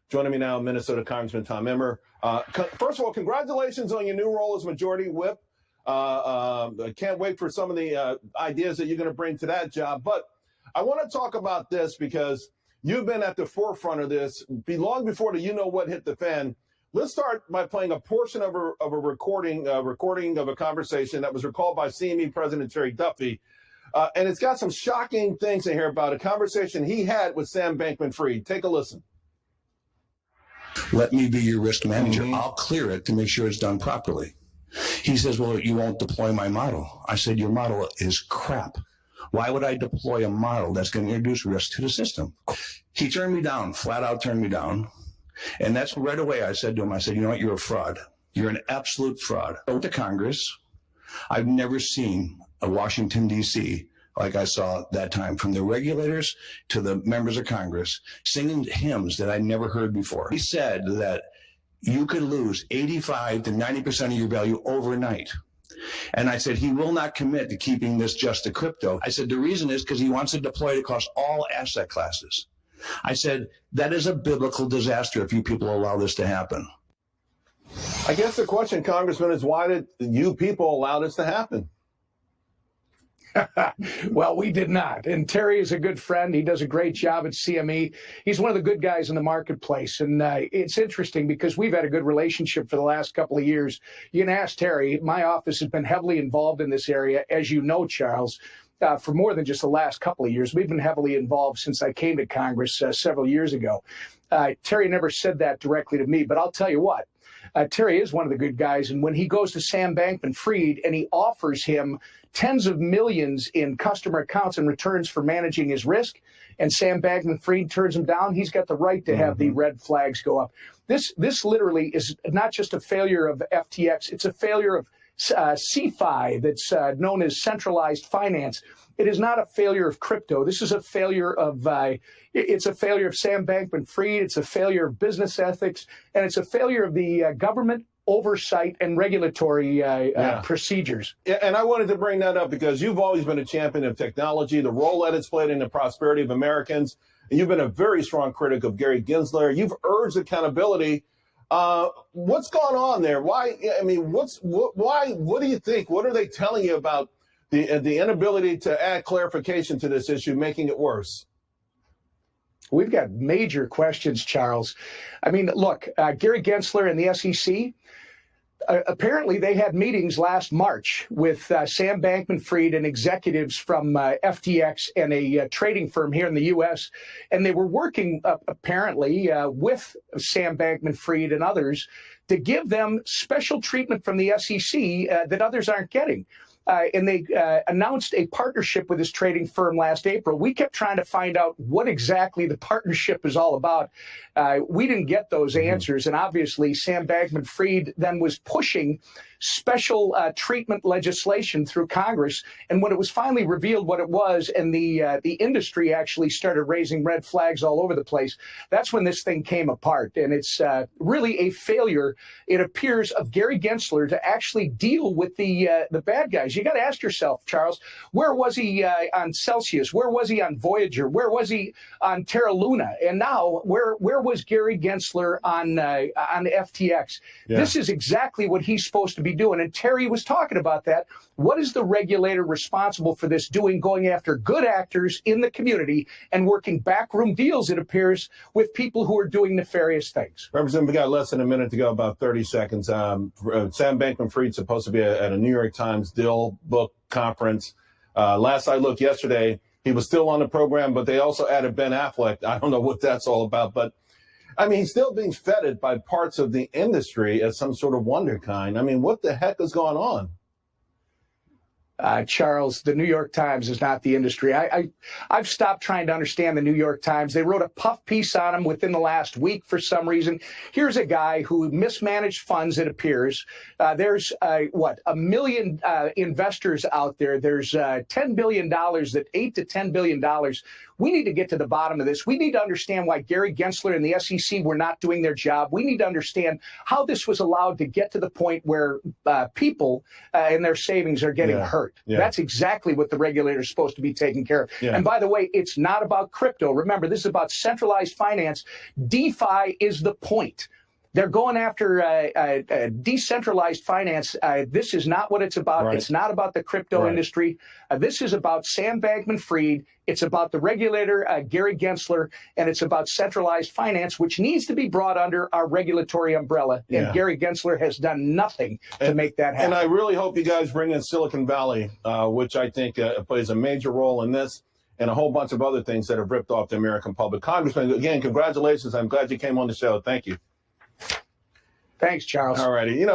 Joining me now, Minnesota Congressman Tom Emmer. First of all, congratulations on your new role as Majority Whip. I can't wait for some of the ideas that you're going to bring to that job. But I want to talk about this because you've been at the forefront of this long before the you-know-what hit the fan. Let's start by playing a portion of a recording of a conversation that was recalled by CME President Terry Duffy. And it's got some shocking things in here about a conversation he had with Sam Bankman-Fried. Take a listen. Let me be your risk manager. I'll clear it to make sure it's done properly. He says, well, you won't deploy my model. I said, your model is crap. Why would I deploy a model that's going to introduce risk to the system? He turned me down, flat out turned me down. And that's right away I said to him, I said, you know what, you're a fraud. You're an absolute fraud. I went to Congress. I've never seen a Washington, D.C. like I saw that time, from the regulators to the members of Congress, singing hymns that I never heard before. He said that you could lose 85 to 90% of your value overnight. And I said, he will not commit to keeping this just to crypto. I said, the reason is because he wants to deploy it across all asset classes. I said, that is a biblical disaster if you people allow this to happen. I guess the question, Congressman, is why did you people allow this to happen? Well, we did not. And Terry is a good friend. He does a great job at CME. He's one of the good guys in the marketplace. And it's interesting because we've had a good relationship for the last couple of years. You can ask Terry. My office has been heavily involved in this area, as you know, Charles, for more than just the last couple of years. We've been heavily involved since I came to Congress several years ago. Terry never said that directly to me, but I'll tell you what. Terry is one of the good guys. And when he goes to Sam Bankman-Fried and he offers him tens of millions in customer accounts and returns for managing his risk, and Sam Bankman-Fried turns him down, he's got the right to have the red flags go up. This literally is not just a failure of FTX. It's a failure of CFI, that's known as centralized finance. It is not a failure of crypto. This is a failure of it's a failure of Sam Bankman-Fried. It's a failure of business ethics, and it's a failure of the government oversight and regulatory procedures. Yeah, and I wanted to bring that up because you've always been a champion of technology, the role that it's played in the prosperity of Americans, and you've been a very strong critic of Gary Gensler. You've urged accountability. What's going on there? Why? I mean, why? What do you think? What are they telling you about the inability to add clarification to this issue, making it worse? We've got major questions, Charles. I mean, look, Gary Gensler and the SEC, apparently they had meetings last March with Sam Bankman-Fried and executives from FTX and a trading firm here in the U.S., and they were working apparently with Sam Bankman-Fried and others to give them special treatment from the SEC that others aren't getting. And they announced a partnership with this trading firm last April. We kept trying to find out what exactly the partnership is all about. We didn't get those answers. And obviously, Sam Bankman-Fried then was pushing special treatment legislation through Congress. And when it was finally revealed what it was, and the industry actually started raising red flags all over the place, that's when this thing came apart. And it's really a failure, it appears, of Gary Gensler to actually deal with the bad guys. You got to ask yourself, Charles, where was he on Celsius? Where was he on Voyager? Where was he on Terra Luna? And now, where was Gary Gensler on FTX? Yeah. This is exactly what he's supposed to be doing. And Terry was talking about that. What is the regulator responsible for this doing, going after good actors in the community and working backroom deals, it appears, with people who are doing nefarious things? Representative, we got less than a minute to go, about 30 seconds. Sam Bankman-Fried supposed to be at a New York Times Deal Book Conference. Last I looked yesterday, he was still on the program, but they also added Ben Affleck. I don't know what that's all about, but I mean, he's still being feted by parts of the industry as some sort of wonder kind. I mean, what the heck is going on? Charles, the New York Times is not the industry. I've stopped trying to understand the New York Times. They wrote a puff piece on him within the last week for some reason. Here's a guy who mismanaged funds, it appears. There's, a million investors out there. There's $10 billion, that $8 to $10 billion We need to get to the bottom of this. We need to understand why Gary Gensler and the SEC were not doing their job. We need to understand how this was allowed to get to the point where people and their savings are getting hurt. That's exactly what the regulator is supposed to be taking care of. And by the way, it's not about crypto. Remember, this is about centralized finance. DeFi is the point. They're going after decentralized finance. This is not what it's about. It's not about the crypto industry. This is about Sam Bankman-Fried. It's about the regulator, Gary Gensler, and it's about centralized finance, which needs to be brought under our regulatory umbrella. And Gary Gensler has done nothing to make that happen. And I really hope you guys bring in Silicon Valley, which I think plays a major role in this, and a whole bunch of other things that have ripped off the American public. Congressman, again, congratulations. I'm glad you came on the show. Thank you. Thanks, Charles. All righty.